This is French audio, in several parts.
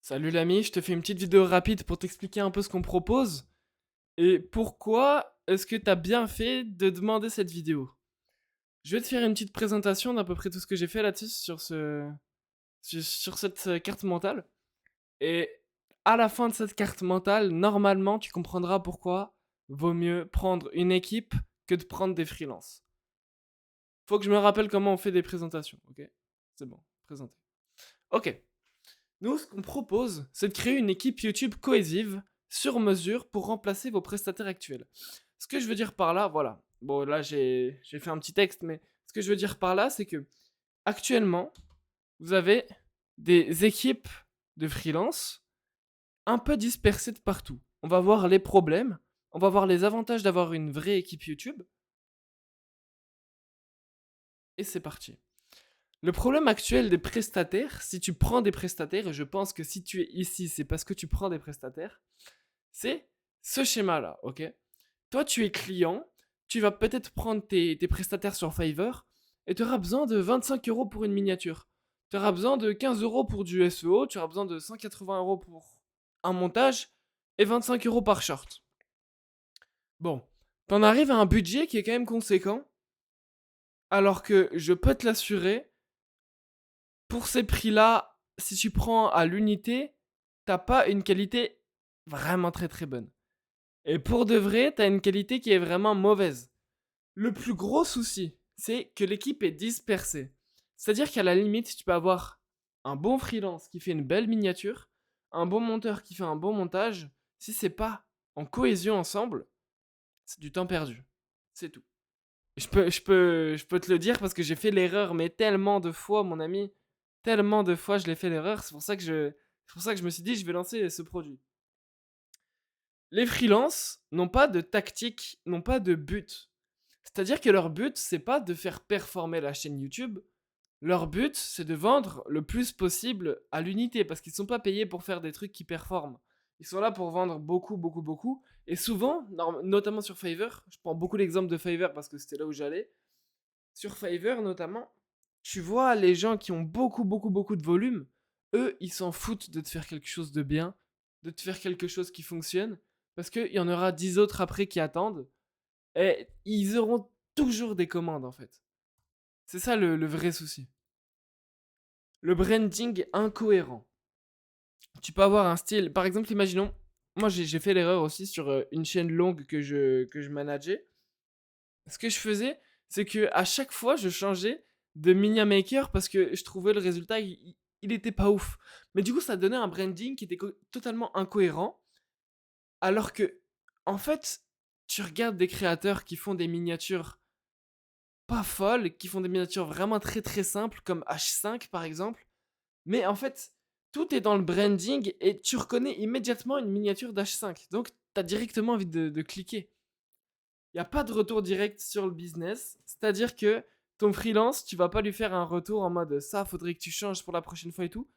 Salut l'ami, je te fais une petite vidéo rapide pour t'expliquer un peu ce qu'on propose et pourquoi est-ce que t'as bien fait de demander cette vidéo. Je vais te faire une petite présentation d'à peu près tout ce que j'ai fait là-dessus sur cette carte mentale. Et à la fin de cette carte mentale, normalement, tu comprendras pourquoi vaut mieux prendre une équipe que de prendre des freelances. Faut que je me rappelle comment on fait des présentations, ok? C'est bon, présenté. Ok. Nous, ce qu'on propose, c'est de créer une équipe YouTube cohésive, sur mesure, pour remplacer vos prestataires actuels. Ce que je veux dire par là, voilà. Bon, là, j'ai fait un petit texte, mais ce que je veux dire par là, c'est que actuellement, vous avez des équipes de freelance un peu dispersées de partout. On va voir les problèmes, on va voir les avantages d'avoir une vraie équipe YouTube, et c'est parti. Le problème actuel des prestataires, si tu prends des prestataires, et je pense que si tu es ici, c'est parce que tu prends des prestataires, c'est ce schéma-là, ok? Toi, tu es client, tu vas peut-être prendre tes prestataires sur Fiverr et tu auras besoin de 25 euros pour une miniature. Tu auras besoin de 15 euros pour du SEO, tu auras besoin de 180 euros pour un montage et 25 euros par short. Bon, t'en arrives à un budget qui est quand même conséquent, alors que je peux te l'assurer, pour ces prix-là, si tu prends à l'unité, t'as pas une qualité vraiment très très bonne. Et pour de vrai, t'as une qualité qui est vraiment mauvaise. Le plus gros souci, c'est que l'équipe est dispersée. C'est-à-dire qu'à la limite, tu peux avoir un bon freelance qui fait une belle miniature, un bon monteur qui fait un bon montage. Si c'est pas en cohésion ensemble, c'est du temps perdu. C'est tout. Je peux te le dire parce que j'ai fait l'erreur, mais tellement de fois, mon ami. Tellement de fois, je l'ai fait l'erreur. C'est pour ça que je me suis dit, je vais lancer ce produit. Les freelances n'ont pas de tactique, n'ont pas de but. C'est-à-dire que leur but, c'est pas de faire performer la chaîne YouTube. Leur but, c'est de vendre le plus possible à l'unité parce qu'ils sont pas payés pour faire des trucs qui performent. Ils sont là pour vendre beaucoup, beaucoup, beaucoup. Et souvent, notamment sur Fiverr, je prends beaucoup l'exemple de Fiverr parce que c'était là où j'allais. Sur Fiverr, notamment, tu vois les gens qui ont beaucoup, beaucoup, beaucoup de volume. Eux, ils s'en foutent de te faire quelque chose de bien, de te faire quelque chose qui fonctionne, parce qu'il y en aura 10 autres après qui attendent. Et ils auront toujours des commandes en fait. C'est ça le vrai souci. Le branding incohérent. Tu peux avoir un style. Par exemple, imaginons. Moi, j'ai fait l'erreur aussi sur une chaîne longue que je manageais. Ce que je faisais, c'est que à chaque fois, je changeais de Minia Maker parce que je trouvais le résultat, il était pas ouf. Mais du coup, ça donnait un branding qui était totalement incohérent. Alors que, en fait, tu regardes des créateurs qui font des miniatures pas folles, qui font des miniatures vraiment très très simples, comme H5 par exemple. Mais en fait, tout est dans le branding et tu reconnais immédiatement une miniature d'H5. Donc, tu as directement envie de cliquer. Il n'y a pas de retour direct sur le business. C'est-à-dire que ton freelance, tu vas pas lui faire un retour en mode ça, faudrait que tu changes pour la prochaine fois et tout.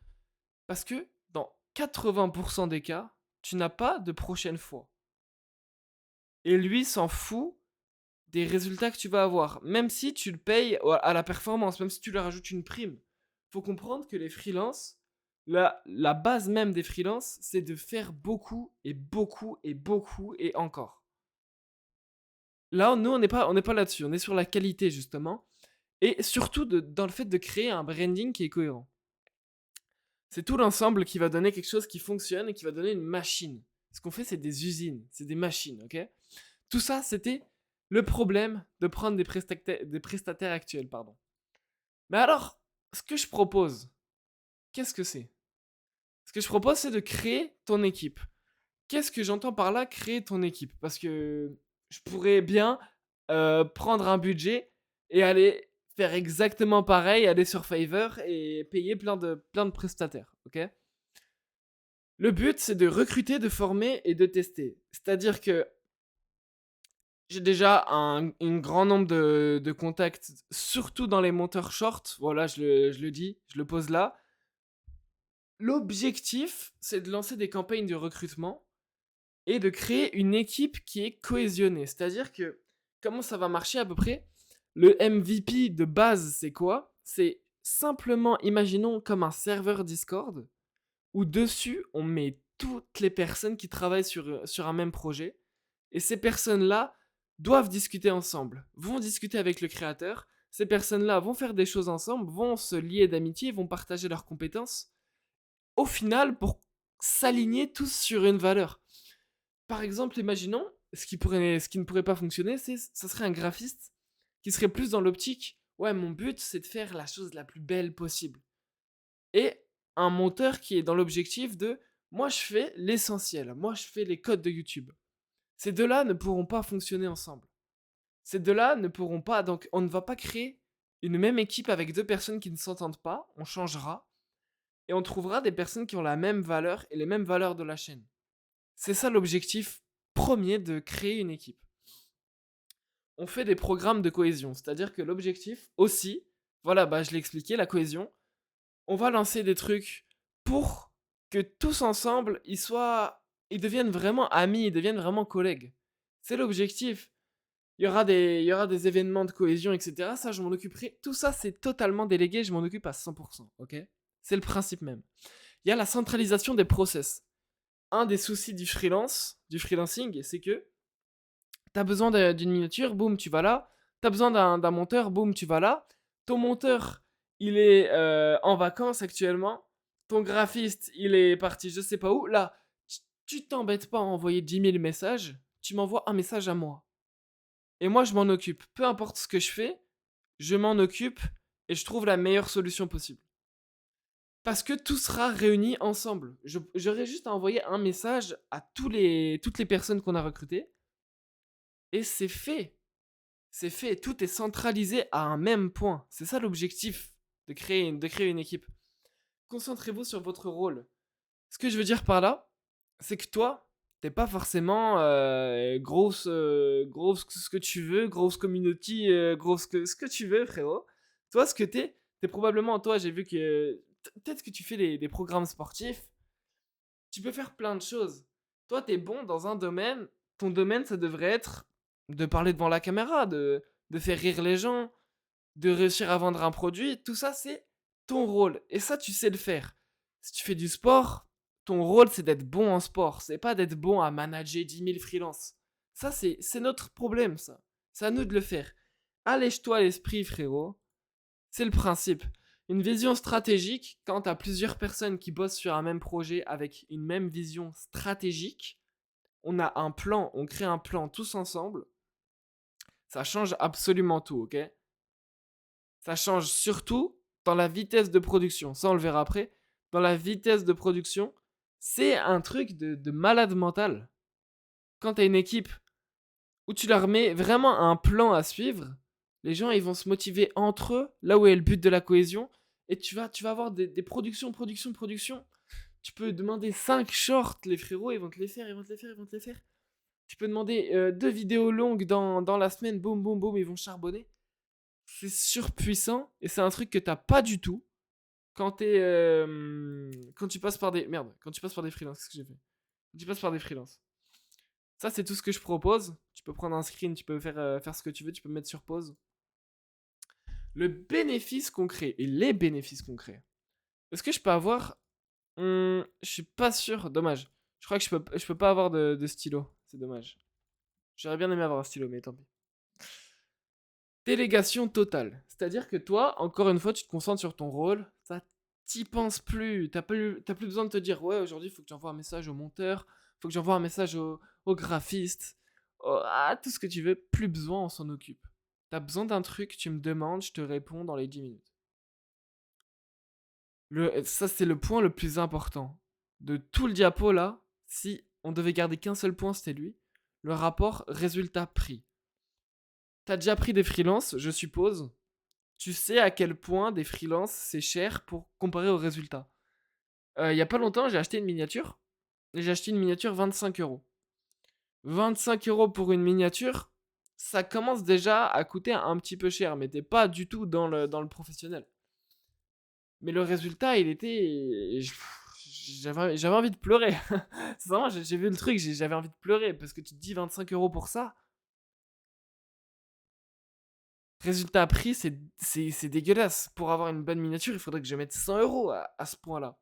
Parce que dans 80% des cas, tu n'as pas de prochaine fois. Et lui s'en fout des résultats que tu vas avoir. Même si tu le payes à la performance, même si tu lui rajoutes une prime. Faut comprendre que les freelances, la base même des freelances, c'est de faire beaucoup et beaucoup et beaucoup et encore. Là, nous, on n'est pas là-dessus. On est sur la qualité, justement. Et surtout dans le fait de créer un branding qui est cohérent. C'est tout l'ensemble qui va donner quelque chose qui fonctionne et qui va donner une machine. Ce qu'on fait, c'est des usines, c'est des machines, ok? Tout ça, c'était le problème de prendre des prestataires actuels, pardon. Mais alors, ce que je propose, qu'est-ce que c'est? Ce que je propose, c'est de créer ton équipe. Qu'est-ce que j'entends par là, créer ton équipe? Parce que je pourrais bien prendre un budget et aller faire exactement pareil, aller sur Fiverr et payer plein de prestataires, ok? Le but, c'est de recruter, de former et de tester. C'est-à-dire que j'ai déjà un grand nombre de contacts, surtout dans les monteurs short. Voilà, je le dis, je le pose là. L'objectif, c'est de lancer des campagnes de recrutement et de créer une équipe qui est cohésionnée. C'est-à-dire que comment ça va marcher à peu près? Le MVP de base, c'est quoi? C'est simplement, imaginons comme un serveur Discord où dessus, on met toutes les personnes qui travaillent sur un même projet. Et ces personnes-là doivent discuter ensemble, vont discuter avec le créateur. Ces personnes-là vont faire des choses ensemble, vont se lier d'amitié, vont partager leurs compétences. Au final, pour s'aligner tous sur une valeur. Par exemple, imaginons, ce qui ne pourrait pas fonctionner, ça serait un graphiste qui serait plus dans l'optique, ouais, mon but, c'est de faire la chose la plus belle possible. Et un monteur qui est dans l'objectif de, moi, je fais l'essentiel, moi, je fais les codes de YouTube. Ces deux-là ne pourront pas fonctionner ensemble. Ces deux-là ne pourront pas, donc on ne va pas créer une même équipe avec deux personnes qui ne s'entendent pas, on changera, et on trouvera des personnes qui ont la même valeur et les mêmes valeurs de la chaîne. C'est ça l'objectif premier de créer une équipe. On fait des programmes de cohésion, c'est-à-dire que l'objectif aussi, voilà, bah je l'ai expliqué, la cohésion, on va lancer des trucs pour que tous ensemble, ils deviennent vraiment amis, ils deviennent vraiment collègues. C'est l'objectif. Il y aura des événements de cohésion, etc. Ça, je m'en occuperai. Tout ça, c'est totalement délégué, je m'en occupe à 100%, ok? C'est le principe même. Il y a la centralisation des process. Un des soucis du freelancing, c'est que t'as besoin d'une miniature, boum, tu vas là. T'as besoin d'un monteur, boum, tu vas là. Ton monteur, il est en vacances actuellement. Ton graphiste, il est parti je sais pas où. Là, tu t'embêtes pas à envoyer 10 000 messages. Tu m'envoies un message à moi. Et moi, je m'en occupe. Peu importe ce que je fais, je m'en occupe et je trouve la meilleure solution possible. Parce que tout sera réuni ensemble. J'aurai juste à envoyer un message à toutes les personnes qu'on a recrutées. Et c'est fait. C'est fait. Tout est centralisé à un même point. C'est ça l'objectif de créer une équipe. Concentrez-vous sur votre rôle. Ce que je veux dire par là, c'est que toi, t'es pas forcément grosse ce que tu veux, grosse community, ce que tu veux, frérot. Toi, ce que t'es probablement, toi, j'ai vu que peut-être que tu fais des programmes sportifs. Tu peux faire plein de choses. Toi, t'es bon dans un domaine. Ton domaine, ça devrait être de parler devant la caméra, de faire rire les gens, de réussir à vendre un produit. Tout ça, c'est ton rôle. Et ça, tu sais le faire. Si tu fais du sport, ton rôle, c'est d'être bon en sport. C'est pas d'être bon à manager 10 000 freelances. Ça, c'est notre problème, ça. C'est à nous de le faire. Allège-toi l'esprit, frérot. C'est le principe. Une vision stratégique, quand tu as plusieurs personnes qui bossent sur un même projet avec une même vision stratégique, on a un plan, on crée un plan tous ensemble, ça change absolument tout, ok? Ça change surtout dans la vitesse de production. Ça, on le verra après. Dans la vitesse de production, c'est un truc de malade mental. Quand tu as une équipe où tu leur mets vraiment un plan à suivre, les gens ils vont se motiver entre eux, là où est le but de la cohésion, et tu vas avoir des productions. Tu peux demander 5 shorts, les frérots, ils vont te les faire, ils vont te les faire, ils vont te les faire. Tu peux demander 2 vidéos longues dans la semaine, boum, boum, boum, ils vont charbonner. C'est surpuissant, et c'est un truc que t'as pas du tout quand tu passes par des... Merde, quand tu passes par des freelances, qu'est-ce que j'ai fait? Quand tu passes par des freelances. Ça, c'est tout ce que je propose. Tu peux prendre un screen, tu peux faire ce que tu veux, tu peux me mettre sur pause. Le bénéfice concret et les bénéfices concrets. Est-ce que je peux avoir. Je suis pas sûr, dommage. Je crois que je peux pas avoir de stylo. C'est dommage. J'aurais bien aimé avoir un stylo, mais tant pis. Délégation totale. C'est-à-dire que toi, encore une fois, tu te concentres sur ton rôle. Ça, t'y penses plus. T'as plus besoin de te dire, ouais, aujourd'hui, il faut que j'envoie un message au monteur. Faut que j'envoie un message au graphiste. Tout ce que tu veux. Plus besoin, on s'en occupe. T'as besoin d'un truc, tu me demandes, je te réponds dans les 10 minutes. Ça, c'est le point le plus important. De tout le diapo là, si on devait garder qu'un seul point, c'était lui. Le rapport résultat-prix. T'as déjà pris des freelances, je suppose. Tu sais à quel point des freelances c'est cher pour comparer aux résultats. Il y a pas longtemps, j'ai acheté une miniature. Et j'ai acheté une miniature 25 euros. 25 € pour une miniature, ça commence déjà à coûter un petit peu cher, mais t'es pas du tout dans le professionnel. Mais le résultat, il était. J'avais envie de pleurer. C'est vraiment, j'ai vu le truc, j'avais envie de pleurer parce que tu te dis 25 € pour ça. Résultat prix, c'est dégueulasse. Pour avoir une bonne miniature, il faudrait que je mette 100 € à ce point-là.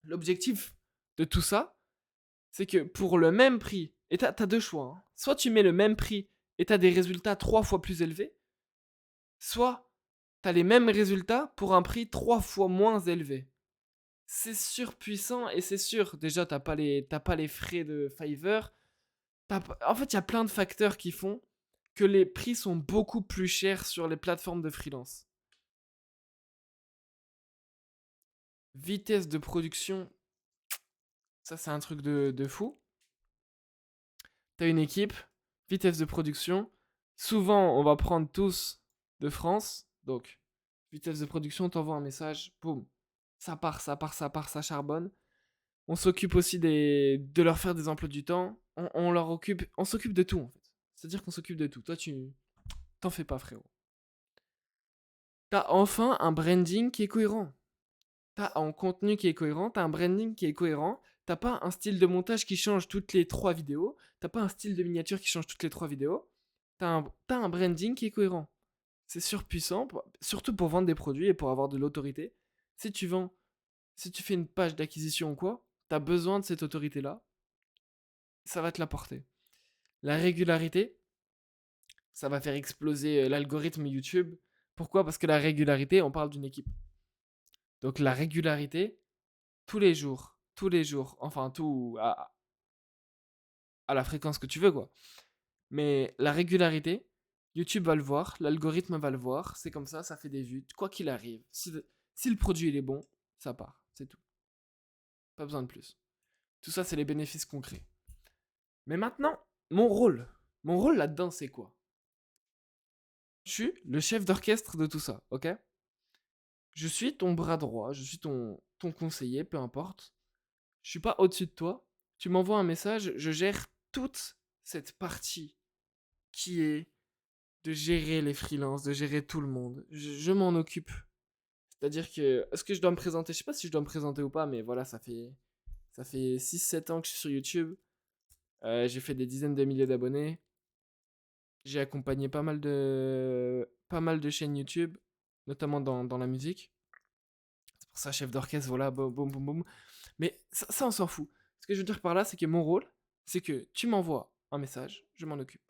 L'objectif de tout ça, c'est que pour le même prix, et t'as deux choix, hein. Soit tu mets le même prix et t'as des résultats 3 fois plus élevés, soit t'as les mêmes résultats pour un prix 3 fois moins élevé. C'est surpuissant et c'est sûr. Déjà, t'as pas les frais de Fiverr. En fait, il y a plein de facteurs qui font que les prix sont beaucoup plus chers sur les plateformes de freelance. Vitesse de production, ça c'est un truc de fou. T'as une équipe, vitesse de production. Souvent, on va prendre tous de France. Donc, vitesse de production, t'envoies un message, boum. Ça part, ça charbonne. On s'occupe aussi de leur faire des emplois du temps. On s'occupe de tout en fait. C'est-à-dire qu'on s'occupe de tout. Toi, tu t'en fais pas, frérot. T'as enfin un branding qui est cohérent. T'as un contenu qui est cohérent, t'as un branding qui est cohérent. T'as pas un style de montage qui change toutes les 3 vidéos. T'as pas un style de miniature qui change toutes les 3 vidéos. T'as un branding qui est cohérent. C'est surpuissant, surtout pour vendre des produits et pour avoir de l'autorité. Si tu vends, si tu fais une page d'acquisition ou quoi, t'as besoin de cette autorité-là. Ça va te l'apporter. La régularité, ça va faire exploser l'algorithme YouTube. Pourquoi? Parce que la régularité, on parle d'une équipe. Donc la régularité, tous les jours, enfin tout à la fréquence que tu veux quoi. Mais la régularité, YouTube va le voir, l'algorithme va le voir, c'est comme ça fait des vues, quoi qu'il arrive. Si le produit il est bon, ça part, c'est tout. Pas besoin de plus. Tout ça, c'est les bénéfices concrets. Mais maintenant, mon rôle là-dedans, c'est quoi? Je suis le chef d'orchestre de tout ça, ok? Je suis ton bras droit, je suis ton conseiller, peu importe. Je suis pas au-dessus de toi. Tu m'envoies un message, je gère toute cette partie qui est de gérer les freelances, de gérer tout le monde. Je m'en occupe. C'est-à-dire que, est-ce que je dois me présenter? Je sais pas si je dois me présenter ou pas, mais voilà, ça fait 6-7 ans que je suis sur YouTube. J'ai fait des dizaines de milliers d'abonnés. J'ai accompagné pas mal de chaînes YouTube, notamment dans la musique. C'est pour ça, chef d'orchestre, voilà, boum, boum, boum, boum. Mais ça, on s'en fout. Ce que je veux dire par là, c'est que mon rôle, c'est que tu m'envoies un message, je m'en occupe.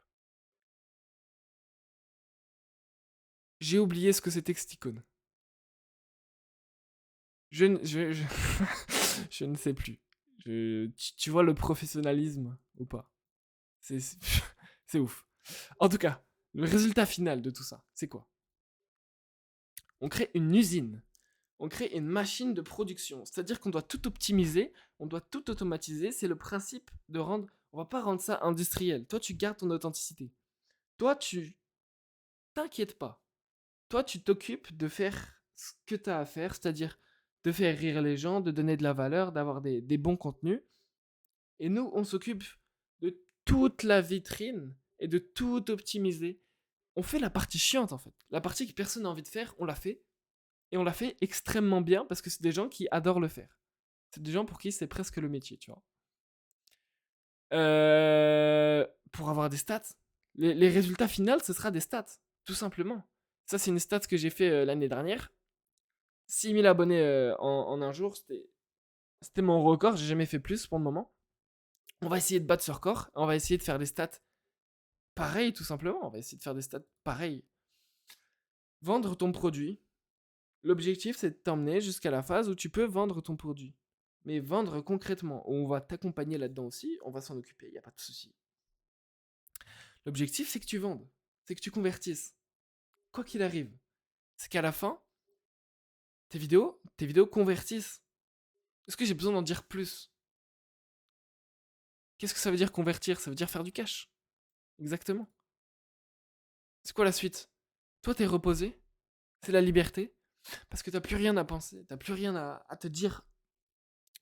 J'ai oublié ce que c'était que Sticone. Je je ne sais plus. Tu vois le professionnalisme ou pas? C'est c'est ouf. En tout cas, le résultat final de tout ça, c'est quoi? On crée une usine. On crée une machine de production. C'est-à-dire qu'on doit tout optimiser, on doit tout automatiser. C'est le principe de rendre. On va pas rendre ça industriel. Toi, tu gardes ton authenticité. Toi, tu t'inquiètes pas. Toi, tu t'occupes de faire ce que tu as à faire, c'est-à-dire de faire rire les gens, de donner de la valeur, d'avoir des bons contenus. Et nous, on s'occupe de toute la vitrine et de tout optimiser. On fait la partie chiante en fait. La partie que personne n'a envie de faire, on l'a fait. Et on l'a fait extrêmement bien parce que c'est des gens qui adorent le faire. C'est des gens pour qui c'est presque le métier, tu vois. Pour avoir des stats, les résultats finaux, ce sera des stats, tout simplement. Ça, c'est une stat que j'ai fait l'année dernière. 6000 abonnés en un jour, c'était mon record. J'ai jamais fait plus pour le moment. On va essayer de battre ce record. On va essayer de faire des stats pareilles, tout simplement. On va essayer de faire des stats pareilles. Vendre ton produit. L'objectif, c'est de t'emmener jusqu'à la phase où tu peux vendre ton produit. Mais vendre concrètement, on va t'accompagner là-dedans aussi, on va s'en occuper, il n'y a pas de souci. L'objectif, c'est que tu vendes, c'est que tu convertisses. Quoi qu'il arrive, c'est qu'à la fin, tes vidéos convertissent. Est-ce que j'ai besoin d'en dire plus? Qu'est-ce que ça veut dire convertir? Ça veut dire faire du cash. Exactement. C'est quoi la suite? Toi, t'es reposé, c'est la liberté, parce que t'as plus rien à penser, t'as plus rien à te dire.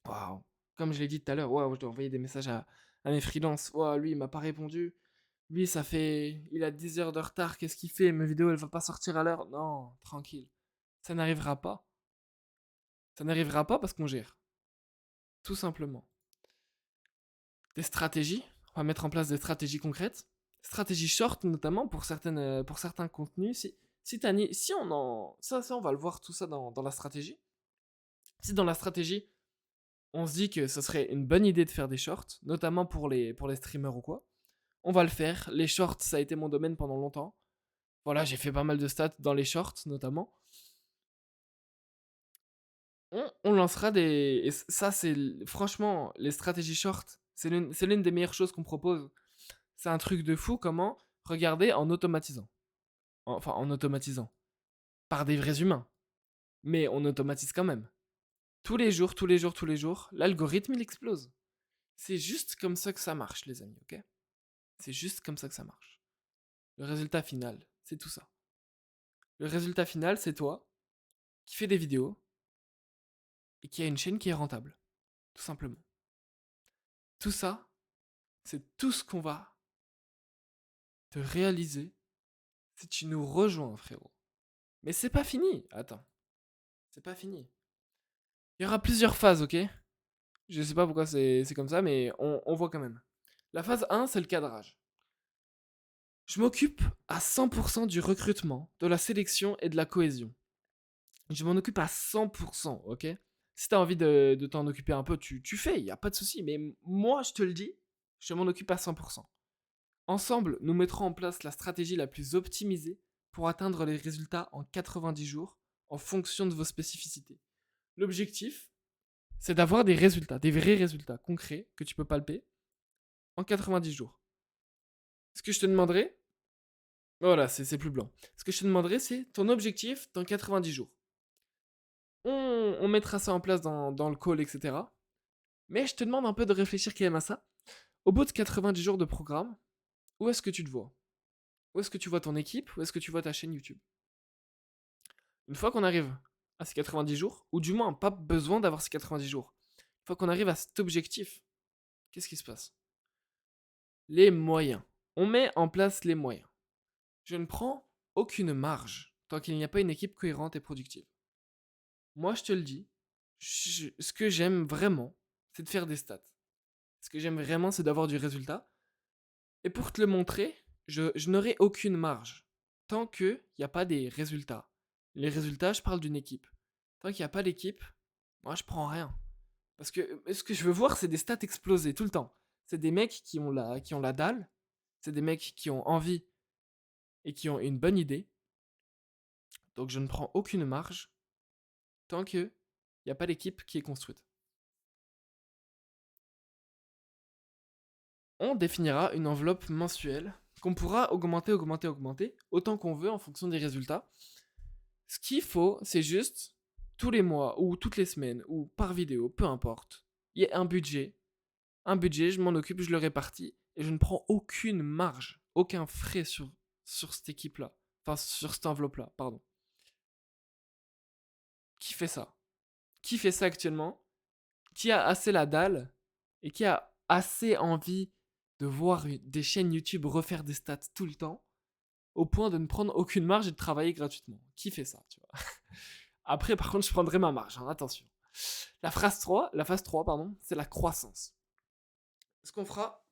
Waouh! Comme je l'ai dit tout à l'heure, waouh, je dois envoyer des messages à mes freelances. Waouh, lui, il m'a pas répondu. Lui, il a 10 heures de retard, qu'est-ce qu'il fait? Ma vidéo, elle va pas sortir à l'heure. Non, tranquille. Ça n'arrivera pas. Ça n'arrivera pas parce qu'on gère. Tout simplement. Des stratégies. On va mettre en place des stratégies concrètes. Stratégies short, notamment, pour certains contenus. Si on en. Ça, on va le voir tout ça dans la stratégie. Si dans la stratégie, On se dit que ce serait une bonne idée de faire des shorts, notamment pour les streamers ou quoi. On va le faire. Les shorts, ça a été mon domaine pendant longtemps. Voilà, j'ai fait pas mal de stats dans les shorts, notamment. On lancera des... Et ça, c'est... Franchement, les stratégies short, c'est l'une des meilleures choses qu'on propose. C'est un truc de fou comment regarder en automatisant. Enfin, en automatisant. Par des vrais humains. Mais on automatise quand même. Tous les jours, tous les jours, tous les jours, l'algorithme, il explose. C'est juste comme ça que ça marche, les amis, ok? C'est juste comme ça que ça marche. Le résultat final, c'est tout ça. Le résultat final, c'est toi qui fais des vidéos et qui a une chaîne qui est rentable. Tout simplement. Tout ça, c'est tout ce qu'on va te réaliser si tu nous rejoins, frérot. Mais c'est pas fini. Attends. C'est pas fini. Il y aura plusieurs phases, ok? Je sais pas pourquoi c'est comme ça, mais on voit quand même. La phase 1, c'est le cadrage. Je m'occupe à 100% du recrutement, de la sélection et de la cohésion. Je m'en occupe à 100%, ok? Si t'as envie de t'en occuper un peu, tu fais, y a pas de souci. Mais moi, je te le dis, je m'en occupe à 100%. Ensemble, nous mettrons en place la stratégie la plus optimisée pour atteindre les résultats en 90 jours en fonction de vos spécificités. L'objectif, c'est d'avoir des résultats, des vrais résultats concrets que tu peux palper en 90 jours. Ce que je te demanderai, voilà, c'est plus blanc. Ce que je te demanderai, c'est ton objectif dans 90 jours. On mettra ça en place dans le call, etc. Mais je te demande un peu de réfléchir quand même à ça. Au bout de 90 jours de programme, où est-ce que tu te vois? Où est-ce que tu vois ton équipe? Où est-ce que tu vois ta chaîne YouTube? Une fois qu'on arrive à ces 90 jours, ou du moins pas besoin d'avoir ces 90 jours, une fois qu'on arrive à cet objectif, qu'est-ce qui se passe? Les moyens. On met en place les moyens. Je ne prends aucune marge tant qu'il n'y a pas une équipe cohérente et productive. Moi, je te le dis, ce que j'aime vraiment, c'est de faire des stats. Ce que j'aime vraiment, c'est d'avoir du résultat. Et pour te le montrer, je n'aurai aucune marge tant qu'il n'y a pas des résultats. Les résultats, je parle d'une équipe. Tant qu'il n'y a pas d'équipe, moi, je prends rien. Parce que ce que je veux voir, c'est des stats exploser tout le temps. C'est des mecs qui ont la dalle. C'est des mecs qui ont envie et qui ont une bonne idée. Donc je ne prends aucune marge tant qu'il n'y a pas d'équipe qui est construite. On définira une enveloppe mensuelle qu'on pourra augmenter autant qu'on veut en fonction des résultats. Ce qu'il faut, c'est juste tous les mois ou toutes les semaines ou par vidéo, peu importe, il y a un budget. Un budget, je m'en occupe, je le répartis et je ne prends aucune marge, aucun frais sur cette équipe-là. Enfin, sur cette enveloppe-là, pardon. Qui fait ça? Qui fait ça actuellement? Qui a assez la dalle et qui a assez envie de voir des chaînes YouTube refaire des stats tout le temps au point de ne prendre aucune marge et de travailler gratuitement? Qui fait ça, tu vois? Après, par contre, je prendrai ma marge, hein, attention. La phase 3, pardon, c'est la croissance. Ce qu'on fera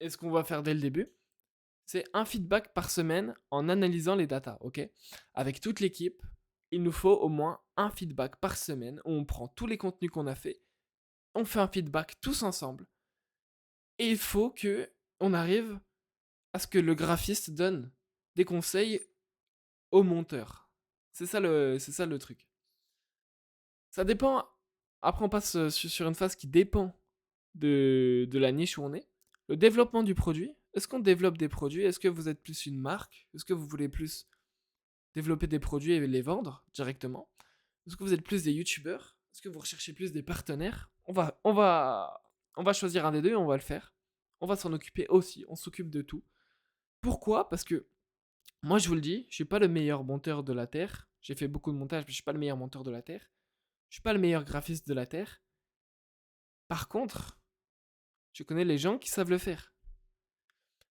et ce qu'on va faire dès le début, c'est un feedback par semaine en analysant les datas, ok? Avec toute l'équipe, il nous faut au moins un feedback par semaine où on prend tous les contenus qu'on a fait, on fait un feedback tous ensemble, et il faut que on arrive à ce que le graphiste donne des conseils au monteur. C'est ça le truc. Ça dépend. Après, on passe sur une phase qui dépend de la niche où on est. Le développement du produit. Est-ce qu'on développe des produits? Est-ce que vous êtes plus une marque? Est-ce que vous voulez plus développer des produits et les vendre directement? Est-ce que vous êtes plus des youtubeurs? Est-ce que vous recherchez plus des partenaires? On va choisir un des deux et on va le faire. On va s'en occuper aussi. On s'occupe de tout. Pourquoi? Parce que moi, je vous le dis, je suis pas le meilleur monteur de la Terre. J'ai fait beaucoup de montage, mais je suis pas le meilleur monteur de la Terre. Je suis pas le meilleur graphiste de la Terre. Par contre, je connais les gens qui savent le faire.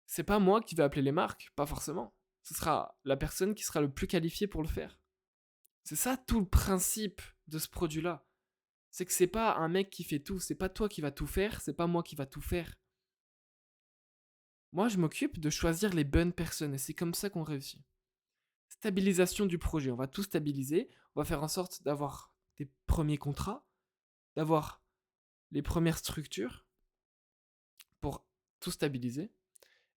C'est pas moi qui vais appeler les marques, pas forcément. Ce sera la personne qui sera le plus qualifiée pour le faire. C'est ça tout le principe de ce produit-là. C'est que c'est pas un mec qui fait tout, c'est pas toi qui va tout faire, c'est pas moi qui va tout faire. Moi, je m'occupe de choisir les bonnes personnes et c'est comme ça qu'on réussit. Stabilisation du projet, on va tout stabiliser, on va faire en sorte d'avoir des premiers contrats, d'avoir les premières structures pour tout stabiliser.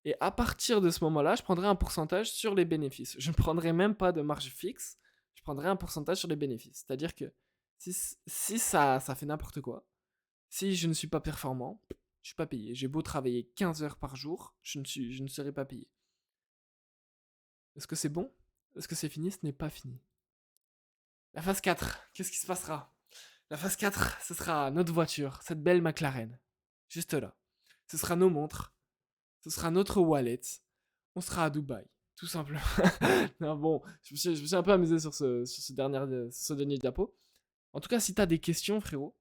Et à partir de ce moment-là, je prendrai un pourcentage sur les bénéfices. Je ne prendrai même pas de marge fixe, je prendrai un pourcentage sur les bénéfices. C'est-à-dire que si ça fait n'importe quoi, si je ne suis pas performant, je ne suis pas payé. J'ai beau travailler 15 heures par jour, je ne serai pas payé. Est-ce que c'est bon? Est-ce que c'est fini? Ce n'est pas fini. La phase 4, qu'est-ce qui se passera? La phase 4, ce sera notre voiture, cette belle McLaren. Juste là. Ce sera nos montres, ce sera notre wallet. On sera à Dubaï, tout simplement. Non, bon, je me suis un peu amusé sur ce dernier diapo. En tout cas, si t'as des questions, frérot,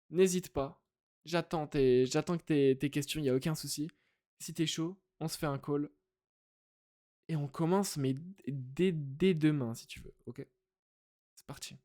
n'hésite pas. J'attends que tes questions, il n'y a aucun souci. Si t'es chaud, on se fait un call. Et on commence, mais dès demain, si tu veux. Ok? C'est parti.